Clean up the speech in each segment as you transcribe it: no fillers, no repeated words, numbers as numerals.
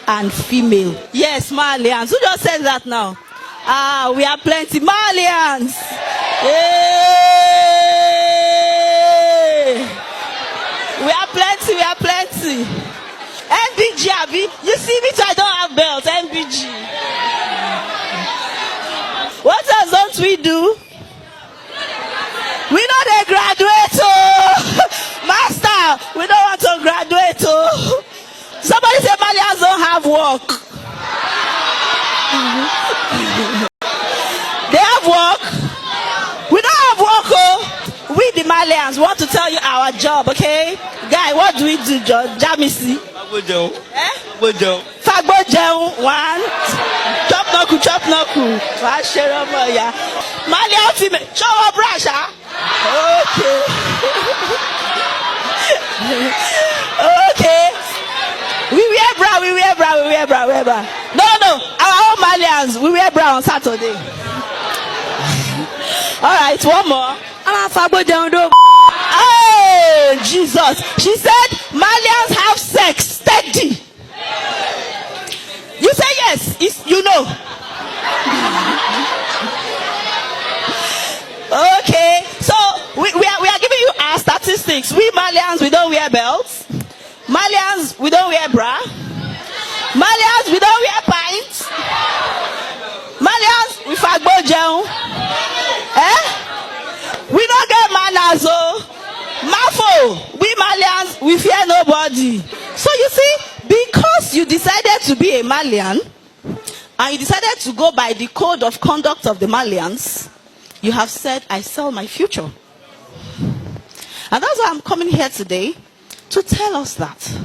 and female. Yes, Marlians. Who just said that now? We are plenty. Marlians. Hey! We are plenty. We are plenty. MBG, Abi. You see me too, I don't have belt. MBG. What else don't we do? We know they graduate, oh. Master, we don't want to graduate, oh. Somebody say Marlians don't have work. They have work. We don't have work, oh. We the Marlians want to tell you our job, okay? Guy, what do we do, John? Jamisi. Fagbojeun. One. Chop knuckle. Marlian ultimate. Show up, Rasha. Okay. Okay. We wear bra. No. Our own Marlians, we wear bra on Saturday. All right, one more. Oh, Jesus. She said, Marlians have sex steady. You say yes, you know. Okay, so we are giving you our statistics. We Marlians, we don't wear belts. Marlians, we don't wear bra. Marlians, we don't wear pints. Marlians, we fagbojeun. We don't get manners, oh. Mafo, we Marlians, we fear nobody. So you see, because you decided to be a Marlian, and you decided to go by the code of conduct of the Marlians, you have said, I sell my future. And that's why I'm coming here today to tell us that.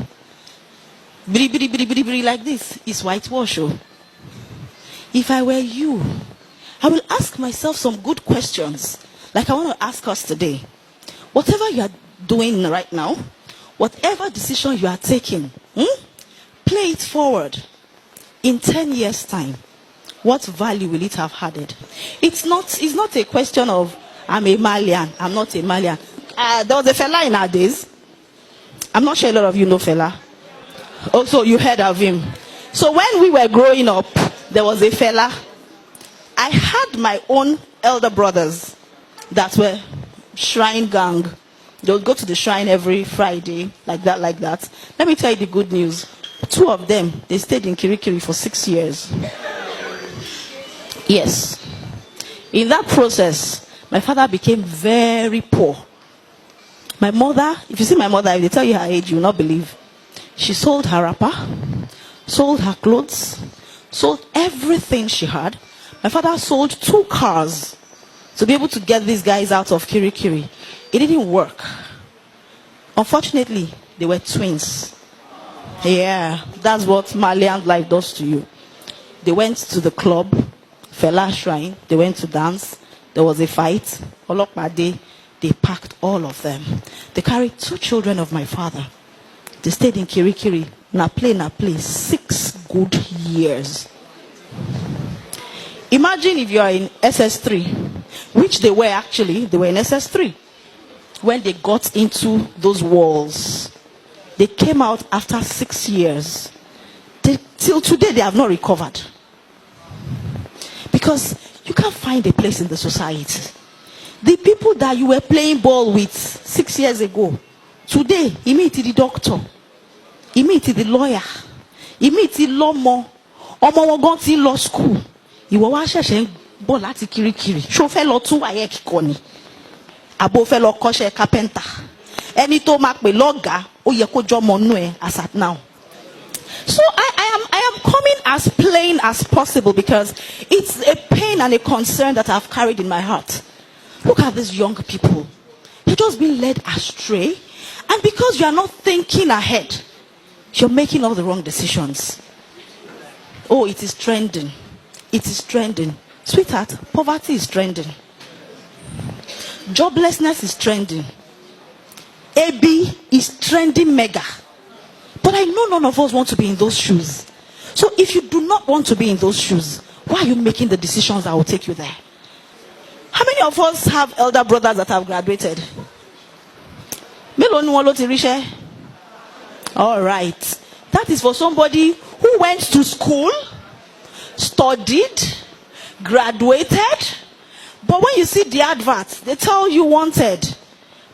Bri like this is whitewash. If I were you, I will ask myself some good questions. Like I want to ask us today. Whatever you are doing right now, whatever decision you are taking, play it forward. In 10 years' time, what value will it have added? It's not a question of, I'm a Marlian, I'm not a Marlian. There was a fella in our days. I'm not sure a lot of you know fella. Also, you heard of him. So when we were growing up, there was a fella. I had my own elder brothers that were shrine gang. They would go to the shrine every Friday, like that. Let me tell you the good news. 2 of them, they stayed in Kirikiri for 6 years. Yes. In that process, my father became very poor. My mother, if you see my mother, if they tell you her age, you will not believe. She sold her wrapper, sold her clothes, sold everything she had. My father sold 2 cars to be able to get these guys out of Kirikiri. It didn't work. Unfortunately, they were twins. Yeah, that's what Marlian life does to you. They went to the club, Fela Shrine, they went to dance, there was a fight, Olokpade, they packed all of them. They carried 2 children of my father. They stayed in Kirikiri, na play, 6 good years. Imagine if you are in SS3, which they were in SS3. When they got into those walls, they came out after 6 years. Till today, they have not recovered. Because you can't find a place in the society. The people that you were playing ball with 6 years ago, today, he meet the doctor, he meet the lawyer, he meet the lawman, ọmọ wọn gan ti law school. Ìwọ wá ṣẹ̀ṣẹ̀ ń bọ̀ láti Kirikiri. Ṣó fẹ́ lọ tún wáyé kíkọ ni? Àbò fẹ́ lọ kọ́ṣẹ́ carpenter. Ẹni tó máa pè lọ́gàá, ó yẹ kó jọmọ nú ẹ as at now. So I am coming as plain as possible because it's a pain and a concern that I've carried in my heart. Look at these young people. They're just being led astray. And because you are not thinking ahead, you're making all the wrong decisions. Oh, it is trending. It is trending. Sweetheart, poverty is trending. Joblessness is trending. AB is trending mega. But I know none of us want to be in those shoes. So if you do not want to be in those shoes, why are you making the decisions that will take you there? How many of us have elder brothers that have graduated? All right. That advert is for somebody who went to school, studied, graduated. But when you see the advert, they tell you wanted.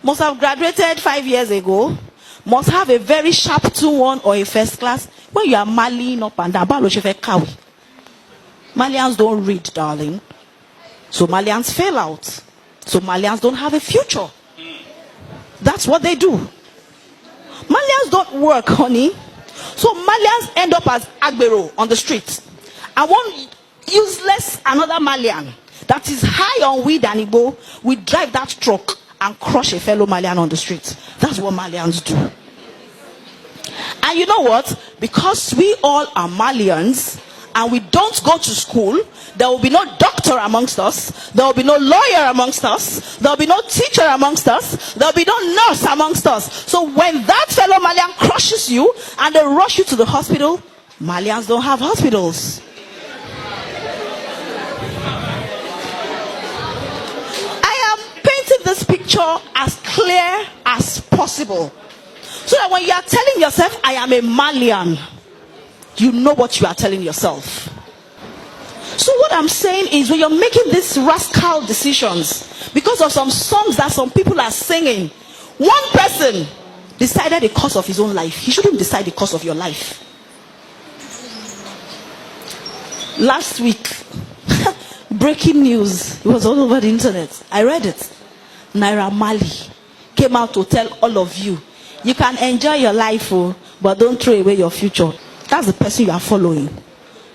Must have graduated 5 years ago. Must have a very sharp 2-1 or a first class. When you are Marlian up and down, Marlians don't read, darling. So Marlians fail out. So Marlians don't have a future. That's what they do. Marlians don't work, honey. So Marlians end up as Agbero on the street. And one useless another Marlian that is high on weed and Igbo will drive that truck and crush a fellow Marlian on the street. That's what Marlians do. And you know what? Because we all are Marlians and we don't go to school, there will be no doctor amongst us, there will be no lawyer amongst us, there will be no teacher amongst us, there will be no nurse amongst us. So when that fellow Marlian crushes you and they rush you to the hospital, Marlians don't have hospitals. I am painting this picture as clear as possible, so that when you are telling yourself, I am a Marlian, you know what you are telling yourself. So what I'm saying is, when you're making these rascal decisions because of some songs that some people are singing, one person decided the course of his own life. He shouldn't decide the course of your life. Last week, breaking news, it was all over the internet. I read it. Naira Marley came out to tell all of you, you can enjoy your life, but don't throw away your future. That's the person you are following.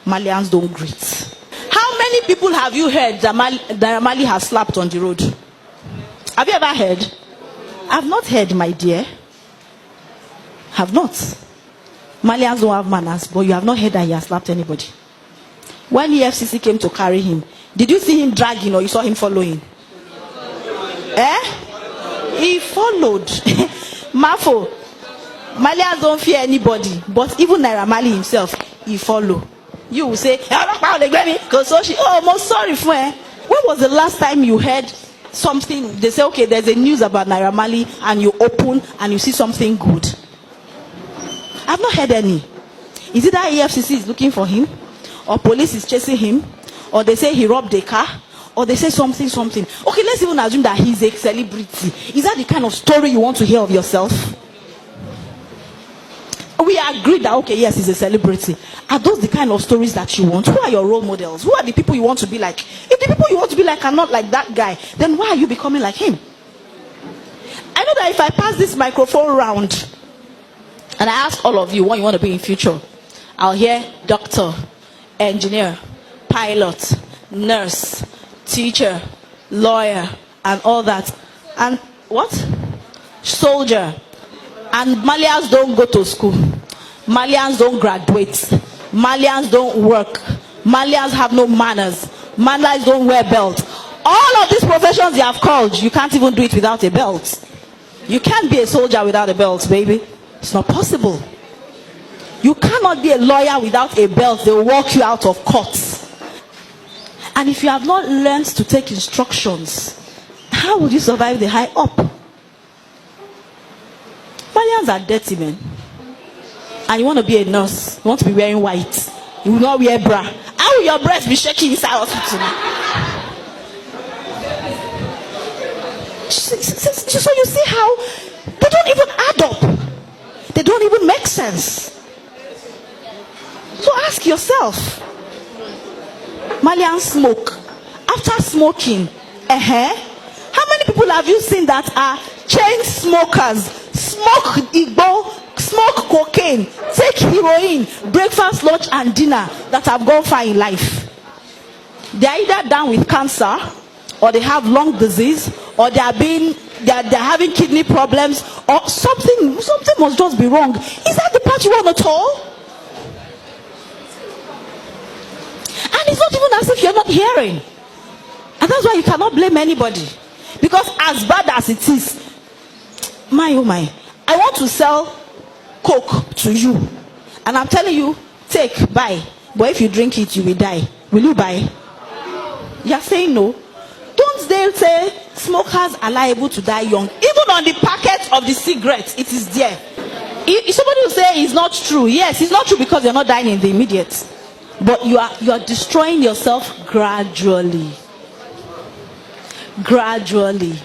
Marlians don't greet. How many people have you heard that Naira Marley has slapped on the road? Have you ever heard? I've not heard, my dear. Have not. Marlians don't have manners, but you have not heard that he has slapped anybody. When the FCC came to carry him, did you see him dragging or you saw him following? He followed. Mafo. Marlians don't fear anybody, but even Naira Marley himself, he follow. You will say, oh, most sorry for her. When was the last time you heard something? They say, okay, there's a news about Naira Marley, and you open and you see something good. I've not heard any. Is it that EFCC is looking for him, or police is chasing him, or they say he robbed a car, or they say something. Okay, let's even assume that he's a celebrity. Is that the kind of story you want to hear of yourself? We agree that, okay, yes, he's a celebrity. Are those the kind of stories that you want? Who are your role models? Who are the people you want to be like? If the people you want to be like are not like that guy, then why are you becoming like him? I know that if I pass this microphone round and I ask all of you what you want to be in future, I'll hear doctor, engineer, pilot, nurse, teacher, lawyer, and all that. And what? Soldier. And Marlians don't go to school. Marlians don't graduate. Marlians don't work. Marlians have no manners. Marlians don't wear belt. All of these professions you have called, you can't even do it without a belt. You can't be a soldier without a belt, baby. It's not possible. You cannot be a lawyer without a belt. They will walk you out of court. And if you have not learned to take instructions, how will you survive the high up? Marlians are dirty men. And you want to be a nurse, you want to be wearing white, you will not wear bra. How will your breast be shaking inside hospital? So you see how they don't even add up. They don't even make sense. So ask yourself, Marlians smoke. After smoking, how many people have you seen that are chain smokers? Smoke Igbo, smoke cocaine, take heroin, breakfast, lunch, and dinner, that have gone far in life. They are either down with cancer, or they have lung disease, or they're having kidney problems, or something must just be wrong. Is that the part you want at all? And it's not even as if you're not hearing. And that's why you cannot blame anybody. Because as bad as it is, my oh my, I want to sell Coke to you, and I'm telling you, take, buy. But if you drink it, you will die. Will you buy? You're saying no. Don't they say smokers are liable to die young? Even on the packet of the cigarette, it is there. if somebody will say it's not true. Yes, it's not true because you're not dying in the immediate. But you are destroying yourself gradually. Gradually.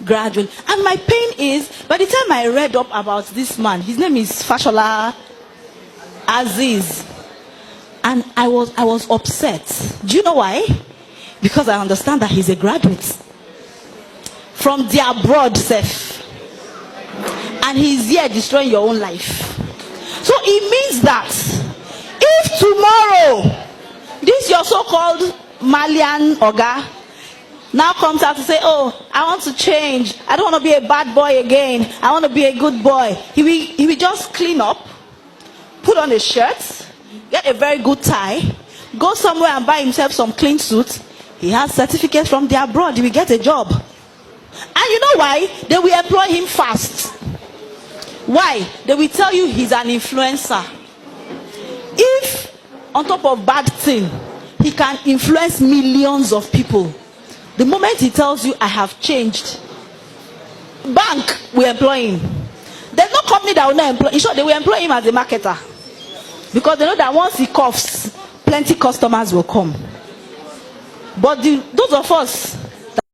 And my pain is, by the time I read up about this man, his name is Fashola Aziz, and I was upset. Do you know why? Because I understand that he's a graduate from the abroad self, and he's here destroying your own life. So it means that if tomorrow this your so-called Marlian Oga now comes out to say, oh, I want to change, I don't want to be a bad boy again, I want to be a good boy, he will just clean up, put on a shirt, get a very good tie, go somewhere and buy himself some clean suit. He has certificates from the abroad, he will get a job. And you know why? They will employ him fast. Why? They will tell you he's an influencer. If on top of bad thing, he can influence millions of people, the moment he tells you, I have changed, bank will employ him. There's no company that will not employ him. In short, they will employ him as a marketer. Because they know that once he coughs, plenty customers will come. But those of us